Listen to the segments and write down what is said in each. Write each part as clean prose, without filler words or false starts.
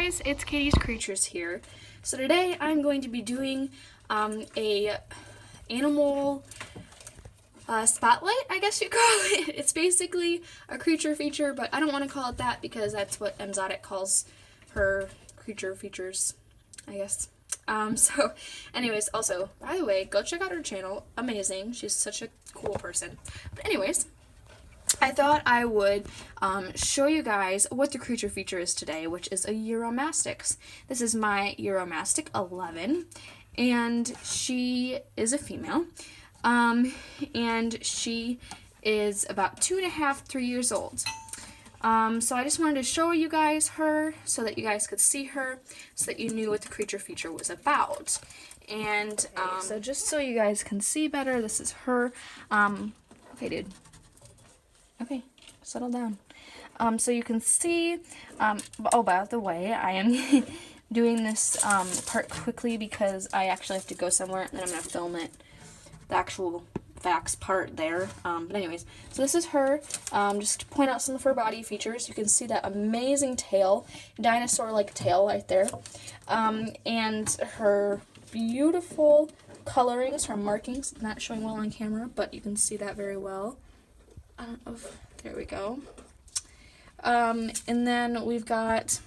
guys, it's Katie's Creatures here. So today I'm going to be doing a animal spotlight, I guess you call it. It's basically a creature feature, but I don't want to call it that because that's what Exotic calls her creature features, I guess. So anyways, also, by the way, go check out her channel. Amazing. She's such a cool person. But anyways, I thought I would show you guys what the creature feature is today, which is a Uromastyx. This is my Uromastyx 11, and she is a female, and she is about 2.5, 3 years old. So I just wanted to show you guys her so that you guys could see her, so that you knew what the creature feature was about. And so just so you guys can see better, this is her. Okay, dude. Okay, settle down. So you can see, oh, by the way, I am doing this part quickly because I actually have to go somewhere, and then I'm going to film it, the actual facts part there. But anyways, so this is her. Just to point out some of her body features, you can see that amazing tail, dinosaur-like tail right there, and her beautiful colorings, her markings, not showing well on camera, but you can see that very well. I don't know if, there we go. And then we've got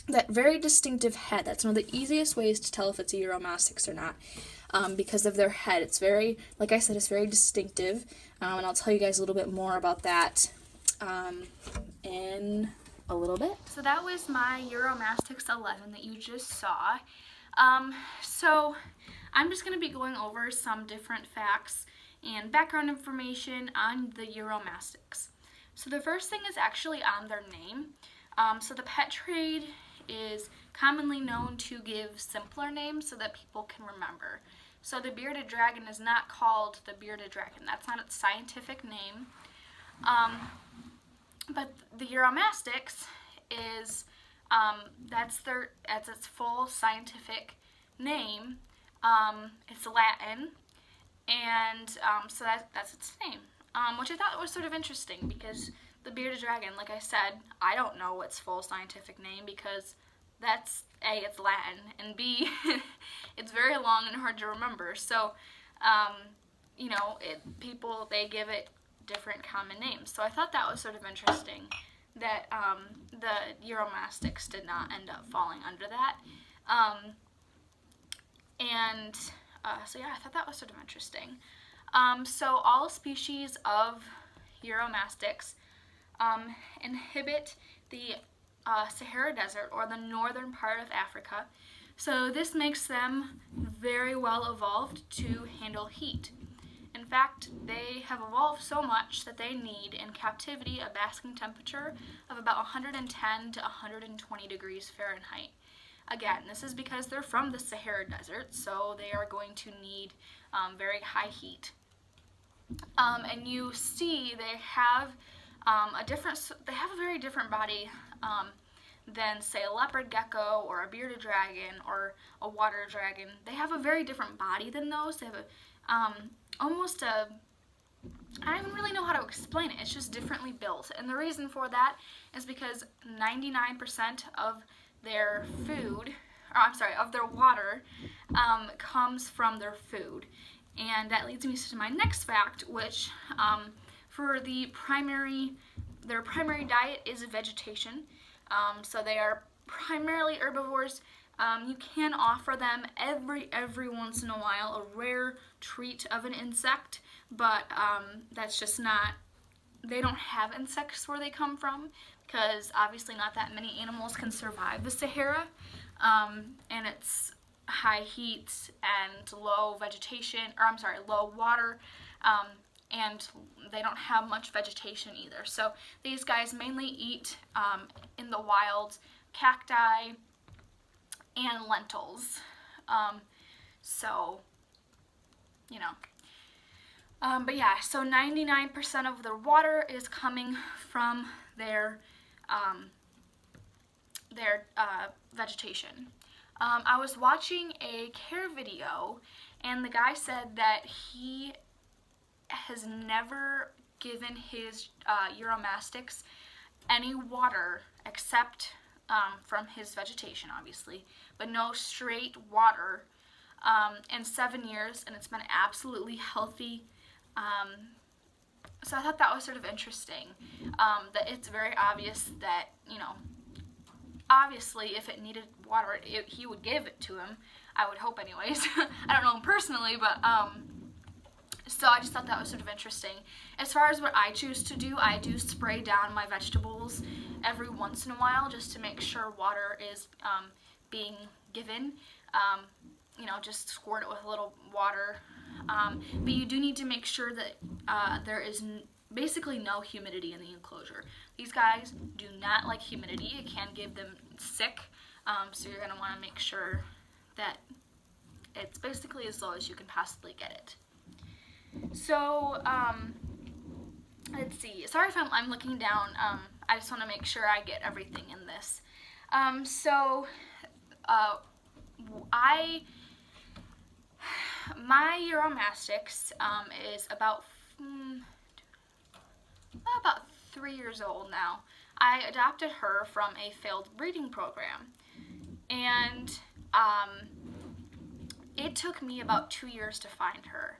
that very distinctive head. That's one of the easiest ways to tell if it's a Uromastyx or not, because of their head. It's very, like I said, it's very distinctive, and I'll tell you guys a little bit more about that in a little bit. So that was my Uromastyx 11 that you just saw. So I'm just going to be going over some different facts and background information on the Uromastyx. So the first thing is actually on their name. So the pet trade is commonly known to give simpler names so that people can remember. So the bearded dragon is not called the bearded dragon. That's not its scientific name. But the Uromastyx is, that's its full scientific name. It's Latin. And so that's its name, which I thought was sort of interesting because the bearded dragon, like I said, I don't know its full scientific name because that's A, it's Latin, and B, it's very long and hard to remember. So, you know, people, they give it different common names. So I thought that was sort of interesting that the Uromastyx did not end up falling under that. So yeah, I thought that was sort of interesting. So all species of Uromastyx inhabit the Sahara Desert, or the northern part of Africa. So this makes them very well evolved to handle heat. In fact, they have evolved so much that they need in captivity a basking temperature of about 110 to 120 degrees Fahrenheit. Again, this is because they're from the Sahara Desert, so they are going to need very high heat. And you see they have they have a very different body than, say, a leopard gecko or a bearded dragon or a water dragon. They have a very different body than those. They have almost a, I don't even really know how to explain it. It's just differently built. And the reason for that is because 99% of their food, or I'm sorry, of their water, comes from their food. And that leads me to my next fact, which for their primary diet is vegetation. So they are primarily herbivores. You can offer them every once in a while a rare treat of an insect, but that's just not, they don't have insects where they come from, because obviously not that many animals can survive the Sahara, and it's high heat and low vegetation, or I'm sorry, low water, and they don't have much vegetation either. So these guys mainly eat in the wild cacti and lentils. So, you know. But yeah, so 99% of their water is coming from their vegetation. I was watching a care video, and the guy said that he has never given his Uromastyx any water except from his vegetation, obviously, but no straight water in 7 years, and it's been absolutely healthy. So I thought that was sort of interesting, that it's very obvious that, obviously if it needed water, he would give it to him. I would hope anyways. I don't know him personally, but so I just thought that was sort of interesting. As far as what I choose to do, I do spray down my vegetables every once in a while just to make sure water is being given. Just squirt it with a little water. But you do need to make sure that there is basically no humidity in the enclosure. These guys do not like humidity. It can give them sick. So you're going to want to make sure that it's basically as low as you can possibly get it. So, let's see. Sorry if I'm looking down. I just want to make sure I get everything in this. My Uromastyx is about 3 years old now. I adopted her from a failed breeding program, and it took me about 2 years to find her.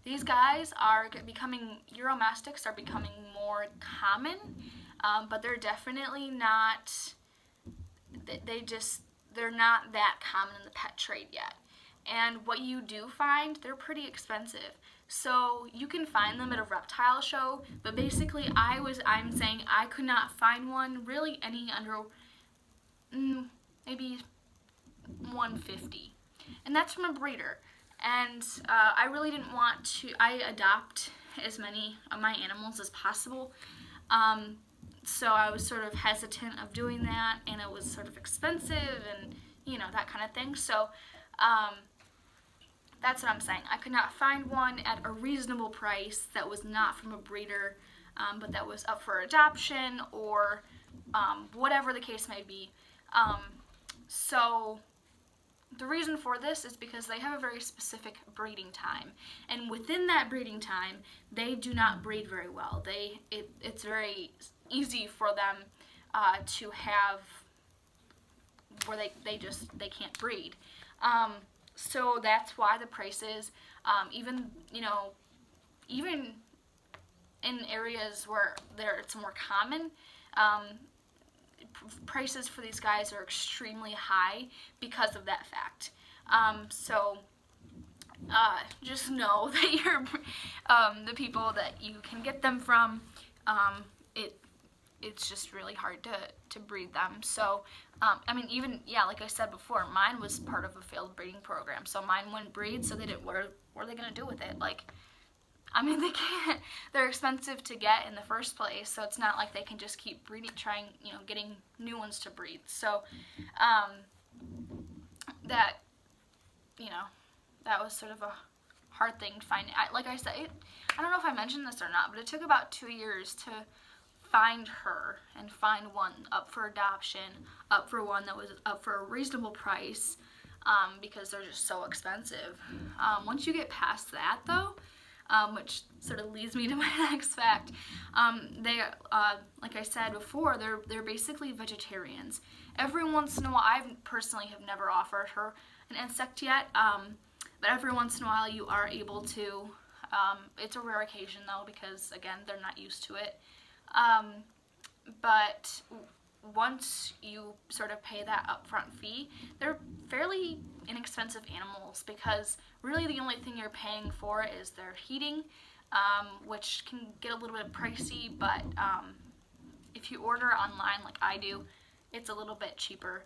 These guys Uromastyx are becoming more common, but they're definitely not, they're not that common in the pet trade yet. And what you do find, they're pretty expensive. So you can find them at a reptile show, but basically I'm saying I could not find one really any under maybe $150. And that's from a breeder. And I really didn't want to, I adopt as many of my animals as possible. So I was sort of hesitant of doing that, and it was sort of expensive and, that kind of thing. So that's what I'm saying. I could not find one at a reasonable price that was not from a breeder, but that was up for adoption or whatever the case may be. So the reason for this is because they have a very specific breeding time, and within that breeding time, they do not breed very well. It's very easy for them to have where they can't breed. So that's why the prices, even in areas where it's more common, prices for these guys are extremely high because of that fact. Just know that you're the people that you can get them from, it's just really hard to breed them. So, like I said before, mine was part of a failed breeding program. So mine wouldn't breed, so they didn't, what are they going to do with it? They can't, they're expensive to get in the first place, so it's not like they can just keep breeding, getting new ones to breed. So, that was sort of a hard thing to find. Like I said, I don't know if I mentioned this or not, but it took about 2 years to find her and find one up for adoption, up for one that was up for a reasonable price, because they're just so expensive. Once you get past that, though, which sort of leads me to my next fact, they, like I said before, they're basically vegetarians. Every once in a while, I personally have never offered her an insect yet, but every once in a while you are able to. It's a rare occasion, though, because, again, they're not used to it. But once you sort of pay that upfront fee, they're fairly inexpensive animals, because really the only thing you're paying for is their heating, which can get a little bit pricey, but if you order online like I do, it's a little bit cheaper.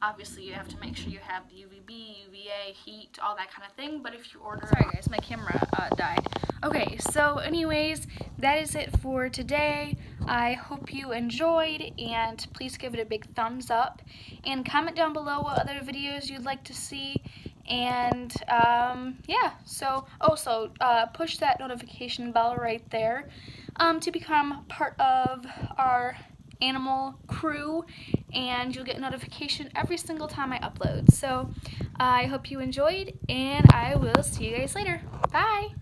Obviously you have to make sure you have the UVB, UVA, heat, all that kind of thing, but if you order... Sorry guys, my camera died. Okay, so anyways, that is it for today. I hope you enjoyed, and please give it a big thumbs up, and comment down below what other videos you'd like to see, and yeah, so also push that notification bell right there to become part of our animal crew, and you'll get notification every single time I upload. So I hope you enjoyed, and I will see you guys later. Bye!